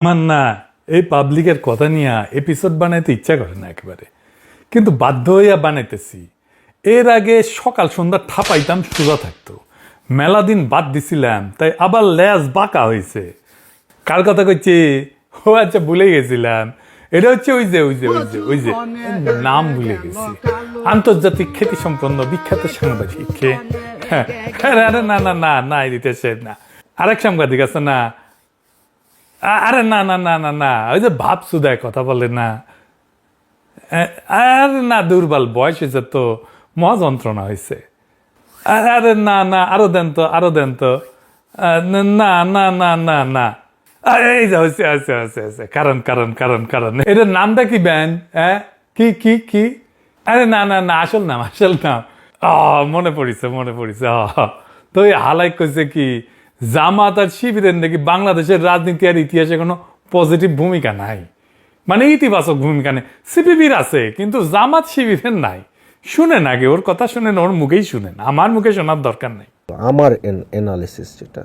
আমার না এই পাবলিকের কথা নিয়ে এপিসোড বানাইতে ইচ্ছা করে না একেবারে, কিন্তু বাধ্য হইয়া বানাইতেছি। এর আগে সকাল সন্ধ্যা ঠাপাইতাম সোজা থাকতো, মেলা দিন বাদ দিছিলাম, তাই আবার ল্যাজ বাঁকা হয়েছে। কার কথা কইছি? ও আচ্ছা, ভুলে গেছিলাম। এটা হচ্ছে ওই যে নাম ভুলে গেছি, আন্তর্জাতিক খ্যাতি সম্পন্ন বিখ্যাত সাংবাদিক। আরে না না না না, দিতেছে না, আরেক সাংবাদিক আছে না, আরে না না না না না, ওই যে ভাব সুদায় কথা বলে না, আরে না, দুর্বল বয়স হয়েছে তো, মহা যন্ত্রণা হয়েছে। আরে না না, আরো দেন তো, আরো দেন তো, না না না না না, এই যে হয়েছে আছে আছে আছে, কারণ কারণ কারণ কারণ এটার নামটা কি ব্যান? হ্যাঁ, কি কি কি? আরে না না না, আসল নাম, আসল নাম। মনে পড়িছে মনে পড়িছে। তো এই হালাই কইছে কি, জামাত আর শিবিরের নাকি বাংলাদেশের রাজনীতি আর ইতিহাসে কোনো পজিটিভ ভূমিকা নাই, মানে ইতিবাচক ভূমিকা নেই। সিপিবির আছে কিন্তু জামাত শিবিরের নাই। শুনেন আগে ওর কথা, শুনেন, ওর মুখেই শুনেন, আমার মুখে শোনার দরকার নেই। আমার অ্যানালিসিস যেটা,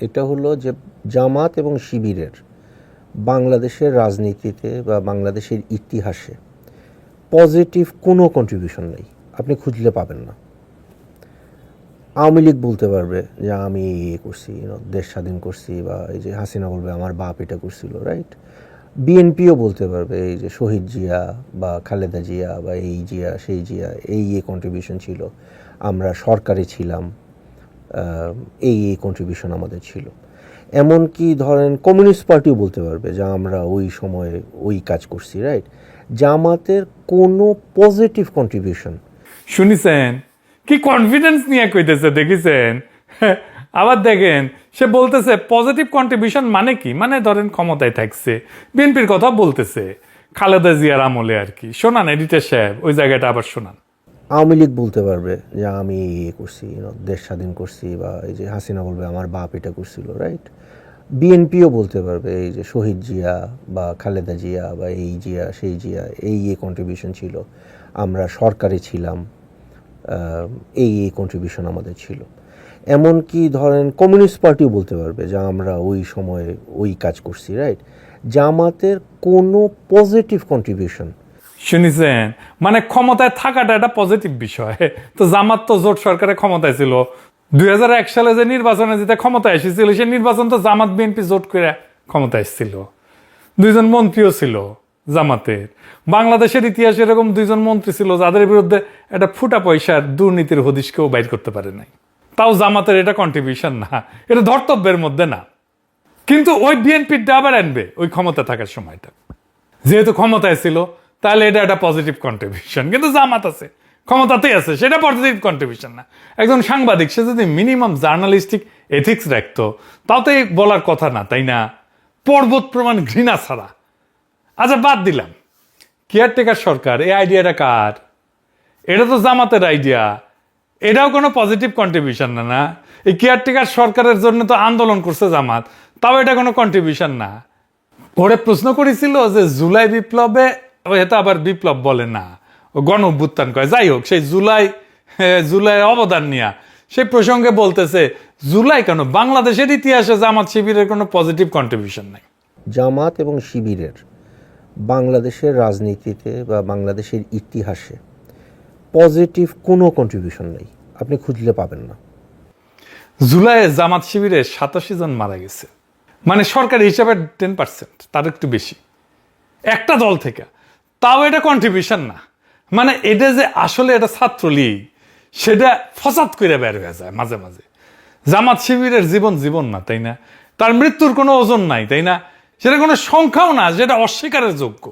এটা হলো যে জামাত এবং শিবিরের বাংলাদেশের রাজনীতিতে বা বাংলাদেশের ইতিহাসে পজিটিভ কোনো কন্ট্রিবিউশন নেই, আপনি খুঁজলে পাবেন না। আওয়ামী লীগ বলতে পারবে যে আমি করছি, দেশ স্বাধীন করছি, বা এই যে হাসিনা বলবে আমার বাপ এটা করছিল, রাইট? বিএনপিও বলতে পারবে এই যে শহীদ জিয়া বা খালেদা জিয়া বা এই জিয়া সেই জিয়া এই কন্ট্রিবিউশন ছিল, আমরা সরকারে ছিলাম, এই কন্ট্রিবিউশন আমাদের ছিল। এমনকি ধরেন কমিউনিস্ট পার্টিও বলতে পারবে যে আমরা ওই সময়ে ওই কাজ করছি, রাইট? জামাতের কোনো পজিটিভ কন্ট্রিবিউশন শুনিছেন কি কনফিডেন্স নিয়ে কইতেছে, দেখেছেন? আবার দেখেন, সে বলতেছে পজিটিভ কন্ট্রিবিউশন মানে কি, মানে ধরেন ক্ষমতায় থাকছে, বিএনপির কথা বলতেছে, খালেদা জিয়ার আমলে আর কি। শোনান এডিটর সাহেব, ওই জায়গাটা আবার শোনান। আওয়ামী লীগ বলতে পারবে যে আমি করছি, দেশ স্বাধীন করছি, বা এই যে হাসিনা বলবে আমার বাপ এটা করছিল, রাইট? বিএনপিও বলতে পারবে এই যে শহীদ জিয়া বা খালেদা জিয়া বা এই জিয়া সেই জিয়া এই কন্ট্রিবিউশন ছিল, আমরা সরকারে ছিলাম, এই কন্ট্রিবিউশন আমাদের ছিল। এমনকি ধরেন কমিউনিস্ট পার্টিও বলতে পারবে যে আমরা ওই সময়ে ওই কাজ করছি, রাইট? জামাতের কোনো পজিটিভ কন্ট্রিবিউশন। শুনেছেন, মানে ক্ষমতায় থাকাটা একটা পজিটিভ বিষয়। তো জামাত তো জোট সরকারে ক্ষমতায় ছিল, 2001 সালে যে নির্বাচনে যেটা ক্ষমতায় এসেছিল, সেই নির্বাচন তো জামাত বিএনপি জোট করে ক্ষমতায় এসেছিল। 2জন মন্ত্রীও ছিল জামাতের। বাংলাদেশের ইতিহাসে এরকম 2জন মন্ত্রী ছিল যাদের বিরুদ্ধে একটা ফুটা পয়সার দুর্নীতির হদিশ কেউ বাইর করতে পারে নাই। তাও জামাতের এটা কন্ট্রিবিউশন না, এটা ধর্তব্যের মধ্যে না। কিন্তু ওই বিএনপির আবার আনবে ওই ক্ষমতা থাকার সময়টা, যেহেতু ক্ষমতায় ছিল, তাহলে এটা একটা পজিটিভ কন্ট্রিবিউশন। কিন্তু জামাত আছে, ক্ষমতাতেই আছে, সেটা পজিটিভ কন্ট্রিবিউশন না। একজন সাংবাদিক সে যদি মিনিমাম জার্নালিস্টিক এথিক্স রাখতো, তাতে বলার কথা না, তাই না? পর্বত প্রমাণ ঘৃণা ছাড়া। আচ্ছা, বাদ দিলাম কেয়ারটেকার সরকার, এই আইডিয়াটা কার? এটা তো জামাতের আইডিয়া, এটাও কোনো পজিটিভ কন্ট্রিবিউশন না। না, এই কেয়ারটেকার সরকারের জন্য তো আন্দোলন করছে জামাত, তাও এটা কোনো কন্ট্রিবিউশন না। ওরে প্রশ্ন করেছিল যে জুলাই বিপ্লবে, এটা আবার বিপ্লব বলে না, গণ অভ্যুত্থান কয়, যাই হোক, সেই জুলাই অবদান নিয়ে সেই প্রসঙ্গে বলতেছে, জুলাই কেন, বাংলাদেশের ইতিহাসে জামাত শিবিরের কোনো পজিটিভ কন্ট্রিবিউশন নাই। জামাত এবং শিবিরের বাংলাদেশের রাজনীতিতে বা বাংলাদেশের ইতিহাসে পজিটিভ কোনো কন্ট্রিবিউশন নেই, আপনি খুঁজলে পাবেন না। জুলাইয়ে জামাত শিবিরে 87 জন মারা গেছে, মানে সরকারি হিসাবে 10%, তার একটু বেশি, একটা দল থেকে। তাও এটা কন্ট্রিবিউশন না, মানে এটা যে আসলে এটা ছাত্রলীগ, সেটা ফসাদ করে বের হয়ে যায় মাঝে মাঝে। জামাত শিবিরের জীবন জীবন না, তাই না? তার মৃত্যুর কোনো ওজন নাই, তাই না? সেটা কোনো সংখ্যাও না, যেটা অস্বীকারের যোগ্য।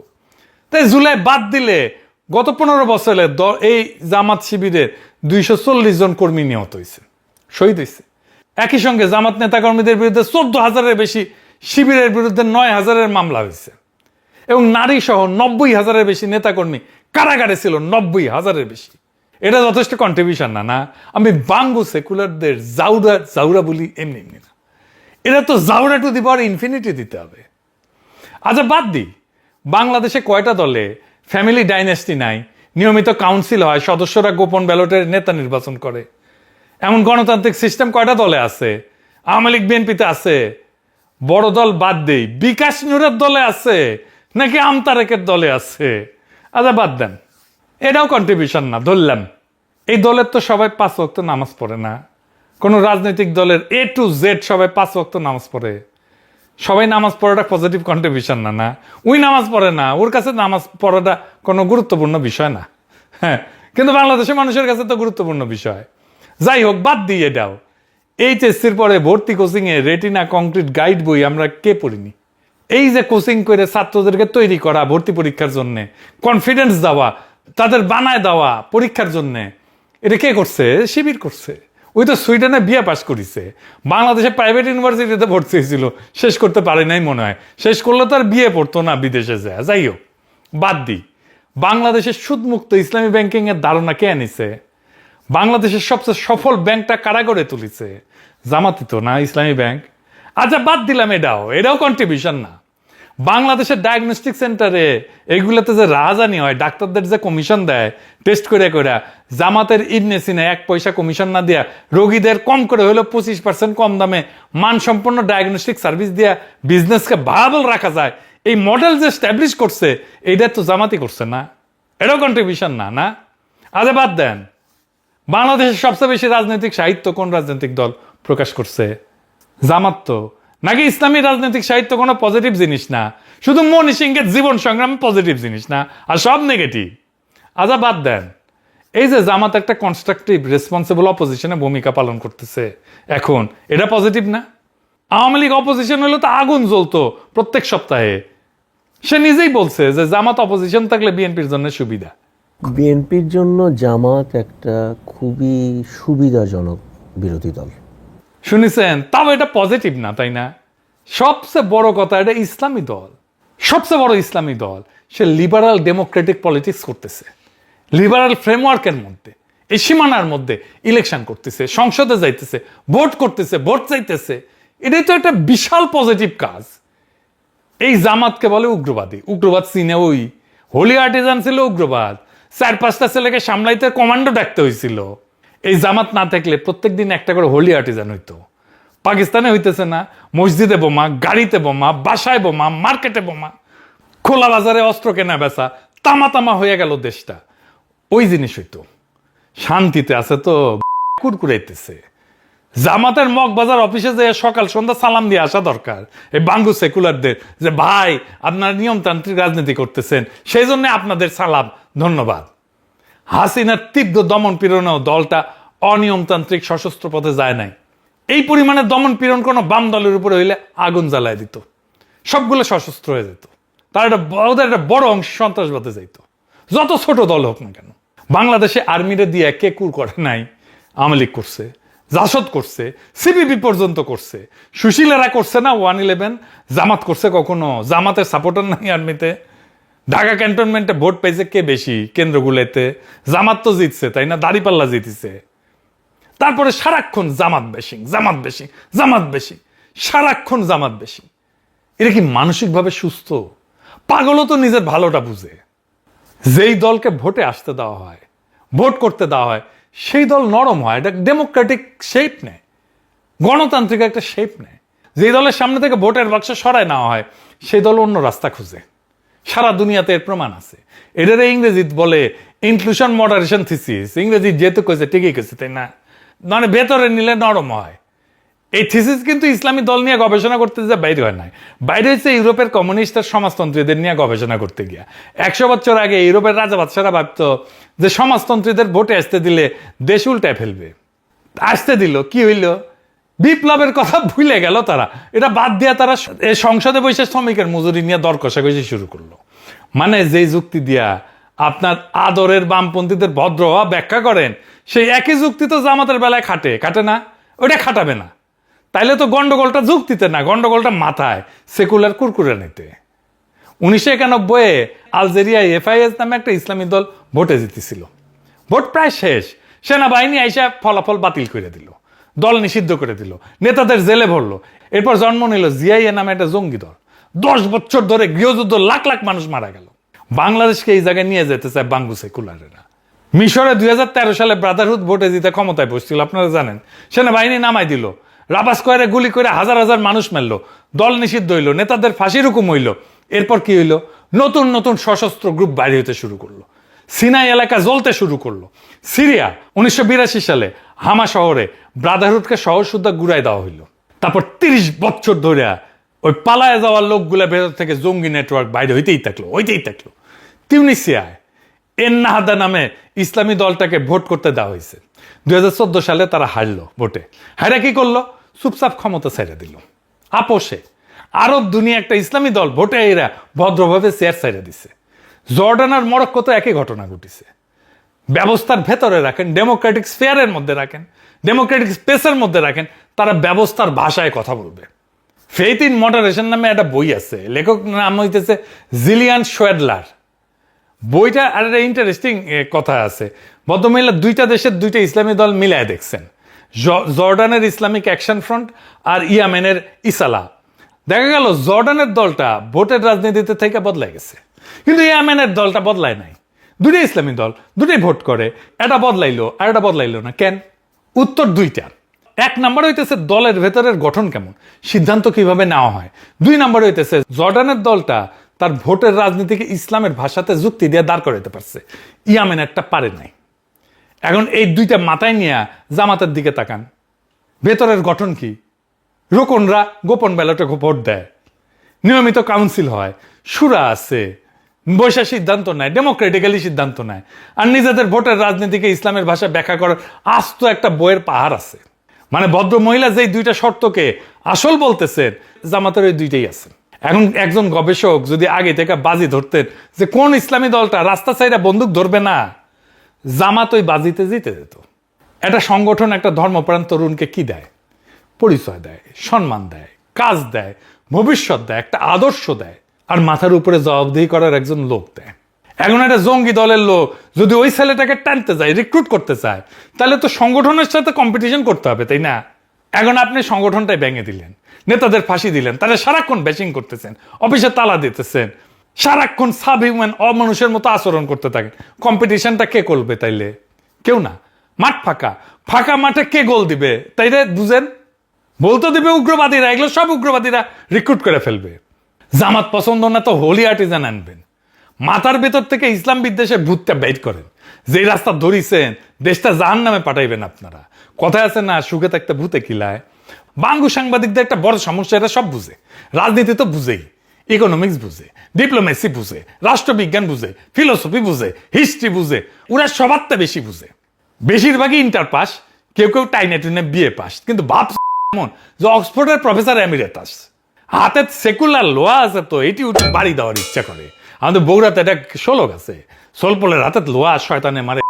তাই জুলাই বাদ দিলে গত 15 বছরে এই জামাত শিবিরের 240 জন কর্মী নিহত হয়েছে, শহীদ হয়েছে। একই সঙ্গে জামাত নেতাকর্মীদের বিরুদ্ধে 14,000-এর বেশি, শিবিরের বিরুদ্ধে 9,000-এর মামলা হয়েছে, এবং নারী সহ 90,000-এর বেশি নেতাকর্মী কারাগারে ছিল, 90,000-এর বেশি। এটা যথেষ্ট কন্ট্রিবিউশন না? না, আমি বাঙ্গু সেকুলারদের জাউরা বলি এমনি এমনি না, এটা তো জাউরা টু দি পাওয়ার ইনফিনিটি দিতে হবে। আচ্ছা, বাদ দিই, বাংলাদেশে কয়টা দলে ফ্যামিলি ডাইনেস্টি নাই, নিয়মিত কাউন্সিল হয়, সদস্যরা গোপন ব্যালটের নেতা নির্বাচন করে, এমন গণতান্ত্রিক সিস্টেম কয়টা দলে আছে? আওয়ামী লীগ বিএনপিতে আছে, বড় দল বাদ দেই, বিকাশ নুরের দলে আছে নাকি আমতারেকের দলে আছে? আচ্ছা বাদ দেন, এটাও কন্ট্রিবিউশন না ধরলাম। এই দলের তো সবাই 5 ওয়াক্ত নামাজ পড়ে না। কোন রাজনৈতিক দলের A to Z সবাই 5 ওয়াক্ত নামাজ পড়ে। সবাই নামাজ পড়াটা পজিটিভ কন্ট্রিবিউশন না। না, ওই নামাজ পড়ে না, ওর কাছে নামাজ পড়াটা কোনো গুরুত্বপূর্ণ বিষয় না। হ্যাঁ, কিন্তু বাংলাদেশের মানুষের কাছে তো গুরুত্বপূর্ণ বিষয়। যাই হোক, বাদ দিয়ে এটাও। এইচএসসির পরে ভর্তি কোচিং এ রেটিনা কংক্রিট গাইড বই আমরা কে পড়িনি? এই যে কোচিং করে ছাত্রদেরকে তৈরি করা ভর্তি পরীক্ষার জন্য, কনফিডেন্স দেওয়া, তাদের বানায় দেওয়া পরীক্ষার জন্য, এটা কে করছে? শিবির করছে। ওই তো সুইডেনে বিয়ে পাশ করেছে, বাংলাদেশে প্রাইভেট ইউনিভার্সিটিতে ভর্তি হয়েছিল, শেষ করতে পারে নাই মনে হয়। শেষ করলে তো আর বিয়ে পড়তো না বিদেশে যায়। যাই হোক, বাদ দিই। বাংলাদেশের সুদমুক্ত ইসলামী ব্যাংকিং এর ধারণা কে আনিছে? বাংলাদেশের সবচেয়ে সফল ব্যাংকটা কারা গড়ে তুলিছে? জামাতি তো না, ইসলামী ব্যাংক। আচ্ছা বাদ দিলাম, এটাও কন্ট্রিবিউশন না। বাংলাদেশের ডায়াগনস্টিক সেন্টারে এগুলোতে যে রাজধানী হয়, ডাক্তারদের যে কমিশন দেয় টেস্ট করে করে, জামাতের ইবনে সিনা 1 পয়সা কমিশন না দিয়া রোগীদের কম করে হলেও 25% কম দামে মানসম্পন্ন ডায়াগনস্টিক সার্ভিস দিয়া বিজনেসকে ভায়াবল রাখা যায়, এই মডেল যে স্ট্যাবলিশ করছে, এইটা তো জামাতি করছে না? এটাও কন্ট্রিবিউশন না? না, আচ্ছা বাদ দেন। বাংলাদেশের সবচেয়ে বেশি রাজনৈতিক সাহিত্য কোন রাজনৈতিক দল প্রকাশ করছে? জামাত তো। নাকি ইসলামী রাজনৈতিক সাহিত্য কোনো পজিটিভ জিনিস না? শুধু মনি সিংহের জীবন সংগ্রাম পজিটিভ জিনিস না, আর সব নেগেটিভ? আচ্ছা বাদ দেন। এই যে জামাত একটা কনস্ট্রাকটিভ রেসপন্সিবল অপোজিশনে ভূমিকা পালন করতেছে এখন, এটা পজিটিভ না? আওয়ামী লীগ অপোজিশন হলে তো আগুন জ্বলতো প্রত্যেক সপ্তাহে। সে নিজেই বলছে যে জামাত অপোজিশন থাকলে বিএনপির জন্য সুবিধা। বিএনপির জন্য জামাত একটা খুবই সুবিধাজনক বিরোধী দল। শুনেছেন? তাও এটা পজিটিভ না, তাই না? সবচেয়ে বড় কথা, এটা ইসলামী দল, সবচেয়ে বড় ইসলামী দল। সে লিবারাল ডেমোক্রেটিক পলিটিক্স করতেছে, লিবারাল ফ্রেমওয়ার্কের মধ্যে, এই সীমানার মধ্যে ইলেকশন করতেছে, সংসদে যাইতেছে, ভোট করতেছে, ভোট চাইতেছে। এটাই তো একটা বিশাল পজিটিভ কাজ। এই জামাতকে বলে উগ্রবাদী। উগ্রবাদ চীনে ওই হোলি আর্টিজান ছিল উগ্রবাদ। 4-5টা ছেলেকে সামলাইতে কমান্ডো ডাকতে হয়েছিল। এই জামাত না থাকলে প্রত্যেকদিন একটা করে হোলি আর্টিজান হইতো। পাকিস্তানে হইতেছে না? মসজিদে বোমা, গাড়িতে বোমা, বাসায় বোমা, মার্কেটে বোমা, খোলা বাজারে অস্ত্র কেনা বেচা, তামা তামা হয়ে গেল দেশটা। ওই জিনিস হইতো। শান্তিতে আছে তো কুরকুরাইতেছে। জামাতের মগবাজার অফিসে যে সকাল সন্ধ্যা সালাম দিয়ে আসা দরকার এই বাঙ্গু সেকুলারদের, যে ভাই আপনারা নিয়মতান্ত্রিক রাজনীতি করতেছেন, সেই জন্য আপনাদের সালাম, ধন্যবাদ। হাসিনার তীব্র দমন পীড়নেও দলটা অনিয়মতান্ত্রিক সশস্ত্র পথে যায় নাই। এই পরিমাণে দমন পীড়ন কোনো বাম দলের উপরে হইলে আগুন জ্বালায় দিত, সবগুলো সশস্ত্র হয়ে যেত। তার ওদের একটা বড় অংশ সন্ত্রাসবাদে যাইত, যত ছোট দল হোক না কেন। বাংলাদেশে আর্মিরে দিয়ে কে কুর করে নাই? আওয়ামী লীগ করছে, জাসদ করছে, সিপিবি পর্যন্ত করছে, সুশীলেরা করছে না 111? জামাত করছে কখনো? জামাতের সাপোর্টার নাই আর্মিতে? ঢাকা ক্যান্টনমেন্টে ভোট পাইছে কে বেশি কেন্দ্রগুলোতে? জামাত তো জিতছে, তাই না? দাড়িপাল্লা জিতেছে। তারপরে সারাক্ষণ জামাত বেশি, জামাত বেশি, জামাত বেশি, সারাক্ষণ জামাত বেশি। এটা কি মানসিকভাবে সুস্থ? পাগলও তো নিজের ভালোটা বুঝে। যেই দলকে ভোটে আসতে দেওয়া হয়, ভোট করতে দেওয়া হয়, সেই দল নরম হয়, এটা ডেমোক্রেটিক শেপ নেয়, গণতান্ত্রিক একটা শেপ নেয়। যেই দলের সামনে থেকে ভোটের বাক্স সরায় নেওয়া হয়, সেই দল অন্য রাস্তা খুঁজে। সারা দুনিয়াতে এর প্রমাণ আছে। এটারে ইংরেজি বলে ইনক্লুশন মডারেশন থিসিস। ইংরেজি যেহেতু কইছে ঠিকই কইছে, তাই না? মানে ভেতরে নিলে নরম হয়। এই থিসিস কিন্তু ইসলামী দল নিয়ে গবেষণা করতে যে বাইরে হয় নাই, বাইরে হচ্ছে ইউরোপের কমিউনিস্ট আর সমাজতন্ত্রীদের নিয়ে গবেষণা করতে গিয়া। 100 বছর আগে ইউরোপের রাজা বাদশারা ভাবত যে সমাজতন্ত্রীদের ভোটে আসতে দিলে দেশ উল্টায় ফেলবে। আসতে দিল, কি হইল? বিপ্লবের কথা ভুলে গেল তারা। এটা বাদ দিয়া তারা সংসদে বসে শ্রমিকের মজুরি নিয়ে দর কষাকষি শুরু করলো। মানে যেই যুক্তি দিয়া আপনার আদরের বামপন্থীদের ভদ্র হওয়া ব্যাখ্যা করেন, সেই একই যুক্তি তো জামাতের বেলায় খাটে না? ওইটা খাটাবে না। তাইলে তো গন্ডগোলটা যুক্তিতে না, গন্ডগোলটা মাথায়, সেকুলার কুরকুরে নিতে। 1991 আলজেরিয়ায় FIS নামে একটা ইসলামী দল ভোটে জিতেছিল। ভোট প্রায় শেষ, সেনাবাহিনী আইসা ফলাফল বাতিল করে দিল, দল নিষিদ্ধ করে দিল, নেতাদের জেলে ভরলো। এরপর জন্ম নিল জিআইএ নামে একটা জঙ্গি দল। 10 বছর ধরে গৃহযুদ্ধ, লাখ লাখ মানুষ মারা গেল। বাংলাদেশকে এই জায়গায় নিয়ে যেতে চায় বাঙ্গু সেকুলারেরা। মিশরে 2013 সালে ব্রাদারহুড ভোটে জিতে ক্ষমতায় বসছিল, আপনারা জানেন। সেনাবাহিনী নামাই দিল, রাবা স্কোয়ারে গুলি করে হাজার হাজার মানুষ মারলো, দল নিষিদ্ধ হইলো, নেতাদের ফাঁসির হুকুম হইলো। এরপর কি হইলো? নতুন নতুন সশস্ত্র গ্রুপ বাইরে হতে শুরু করলো, সিনাই এলাকা জ্বলতে শুরু করলো। সিরিয়া 1982 সালে হামা শহরে ব্রাদারহুডকে শহর সুদ্ধা গুড়াই দেওয়া হইলো। তারপর 30 বছর ধরে ওই পালায় যাওয়ার লোকগুলা ভেতর থেকে জঙ্গি নেটওয়ার্ক বাইরে হইতেই থাকলো। তিউনিসিয়ায় এন্নাহাদা নামে ইসলামী দলটাকে ভোট করতে দেওয়া হয়েছে। 2014 সালে তারা হারলো ভোটে। হারা কি করলো? চুপচাপ ক্ষমতা ছেড়ে দিল। আপোষে আরব দুনিয়া একটা ইসলামী দল ভোটে এরা ভদ্রভাবে চেয়ার ছেড়ে দিছে। জর্ডান আর মরক্কো তো একই ঘটনা ঘটিছে। ব্যবস্থার ভেতরে রাখেন, ডেমোক্রেটিক স্ফেয়ারের মধ্যে রাখেন, ডেমোক্রেটিক স্পেসের মধ্যে রাখেন, তারা ব্যবস্থার ভাষায় কথা বলবে। ফেইথ ইন মডারেশন নামে একটা বই আছে, লেখক নাম হইতেছে জিলিয়ান শোয়েডলার। বইটা আর একটা ইন্টারেস্টিং কথা আছে। ভদ্রমহিলা দুইটা দেশের দুইটা ইসলামী দল মিলায় দেখছেন, জর্ডানের ইসলামিক অ্যাকশন ফ্রন্ট আর ইয়ামেনের ইসালা। দেখা গেল জর্ডানের দলটা ভোটের রাজনীতিতে থেকে বদলাই গেছে, কিন্তু ইয়ামেনের দলটা বদলায় নাই। দুটোই ইসলামী দল, দুটোই ভোট করে, এটা বদলাইলো আর এটা বদলাইলো না কেন? উত্তর দুইটা। এক নম্বর হইতেছে দলের ভেতরের গঠন কেমন, সিদ্ধান্ত কিভাবে নেওয়া হয়। 2 নম্বর হইতেছে জর্ডানের দলটা তার ভোটের রাজনীতিকে ইসলামের ভাষাতে যুক্তি দিয়ে দাঁড় করাইতে পারছে, ইয়ামেনেরটা পারে নাই। এখন এই দুইটা মাথায় নিয়ে জামাতের দিকে তাকান, ভেতরের গঠন কি? রোকনরা গোপন ব্যালটে ভোট দেয়, নিয়মিত কাউন্সিল হয়, সুরা আছে, বৈশা সিদ্ধান্ত নেয়, ডেমোক্রেটিক্যালি সিদ্ধান্ত নেয়, আর নিজেদের ভোটের রাজনীতিকে ইসলামের ভাষায় ব্যাখ্যা করার আস্ত একটা বইয়ের পাহাড় আছে। মানে ভদ্র মহিলা যেই দুইটা শর্তকে আসল বলতেছেন, জামাতের ওই দুইটাই আছে। এখন একজন গবেষক যদি আগে থেকে বাজি ধরতেন যে কোন ইসলামী দলটা রাস্তা সাইডে বন্দুক ধরবে না, জামাত ওই বাজিতে জিতে যেত। একটা সংগঠন একটা ধর্মপ্রাণ তরুণকে কি দেয়? পরিচয় দেয়, সম্মান দেয়, কাজ দেয়, ভবিষ্যৎ দেয়, একটা আদর্শ দেয়, আর মাথার উপরে জবাবদিহি করার একজন লোক দেয়। এখন একটা জঙ্গি দলের লোক যদি ওই ছেলেটাকে টানতে যায়, রিক্রুট করতে চায়, তাহলে তো সংগঠনের সাথে কম্পিটিশন করতে হবে, তাই না? এখন আপনি সংগঠনটাই ভেঙে দিলেন, নেতাদের ফাঁসি দিলেন, তারা সারাক্ষণ ব্যাচিং করতেছেন, অফিসে তালা দিতেছেন, সারাক্ষণ সাবহিউম্যান অমানুষের মতো আচরণ করতে থাকেন। কম্পিটিশনটা কে করবে তাইলে? কেউ না। মাঠ ফাঁকা, ফাঁকা মাঠে কে গোল দিবে তাইলে বুঝেন? বলতে দিবে উগ্রবাদীরা, এগুলো সব উগ্রবাদীরা রিক্রুট করে ফেলবে। জামাত পছন্দ না তো হোলি আর্টিজান আনবেন, মাথার ভেতর থেকে ইসলাম বিদ্বেষের ভূতটা বের করেন। যেই রাস্তা ধরিছেন দেশটা জাহান নামে পাঠাইবেন আপনারা। কথায় আছে না, সুখে থাকতে ভূতে কিলায়। বাঙ্গু সাংবাদিকদের একটা বড় সমস্যা, এটা সব বুঝে, রাজনীতি তো বুঝেই, ইকোনমিক্স বুঝে, ডিপ্লোমেসি বুঝে, রাষ্ট্রবিজ্ঞান বুঝে, ফিলোসফি বুঝে, হিস্ট্রি বুঝে, ওরা সবারটা বেশি বুঝে। বেশিরভাগই ইন্টার পাস, কেউ কেউ টাইনে টুইনে বিএ পাস, কিন্তু ভাব এমন যে অক্সফোর্ডের প্রফেসর এমিরেটাস। হাতে সেকুলার লোহা আছে তো এটি বাড়ি দেওয়ার ইচ্ছা করে। আমাদের বগুড়াতে একটা শোলক আছে, সোলপলের হাতে লোহা শয়তানে মারে,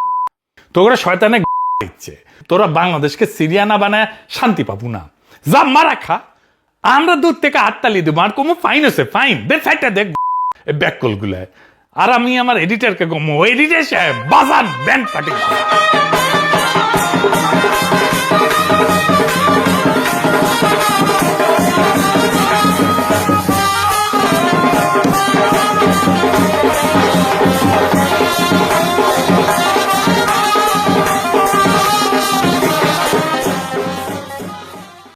তো ওরা শয়তানে ইচ্ছে। তোরা বাংলাদেশকে সিরিয়া না বানায় শান্তি পাবো না, যা মারা খা, আমরা দূর থেকে হাততালি দেবো, আর কমো ফাইন আছে, ফাইন দেখ ফাইটা দেখ ব্যাককল গুলায়। আর আমি আমার এডিটারকে কমো, এডিটার সাহেব বাজার ব্যান্ড পার্টি।